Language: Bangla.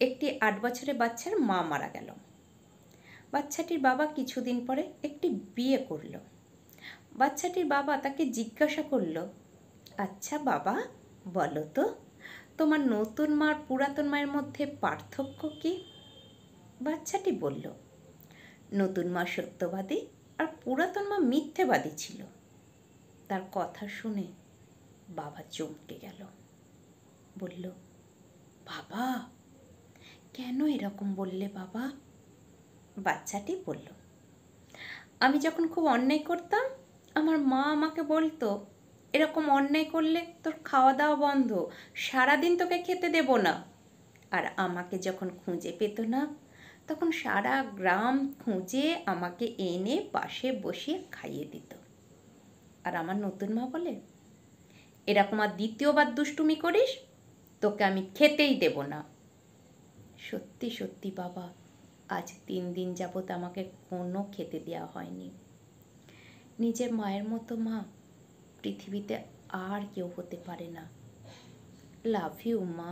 একটি ৮ বছরের বাচ্চার মা মারা গেল। বাচ্চাটির বাবা কিছুদিন পরে একটি বিয়ে করল। বাচ্চাটির বাবা তাকে জিজ্ঞাসা করল, আচ্ছা বাবা, বলো তো তোমার নতুন মা আর পুরাতন মায়ের মধ্যে পার্থক্য কী? বাচ্চাটি বলল, নতুন মা সত্যবাদী আর পুরাতন মা মিথ্যেবাদী ছিল। তার কথা শুনে বাবা চমকে গেল। বলল, বাবা কেন এরকম বললে বাবা? বাচ্চাটি বলল, আমি যখন খুব অন্যায় করতাম আমার মা আমাকে বলতো, এরকম অন্যায় করলে তোর খাওয়া দাওয়া বন্ধ, সারাদিন তোকে খেতে দেব না। আর আমাকে যখন খুঁজে পেত না তখন সারা গ্রাম খুঁজে আমাকে এনে পাশে বসিয়ে খাইয়ে দিত। আর আমার নতুন মা বলে, এরকম আর দ্বিতীয়বার দুষ্টুমি করিস, তোকে আমি খেতেই দেব না। সত্যি সত্যি বাবা, আজ ৩ দিন যাবৎ আমাকে কোনো খেতে দেওয়া হয়নি। নিজের মায়ের মতো মা পৃথিবীতে আর কেউ হতে পারে না। লাভ ইউ মা।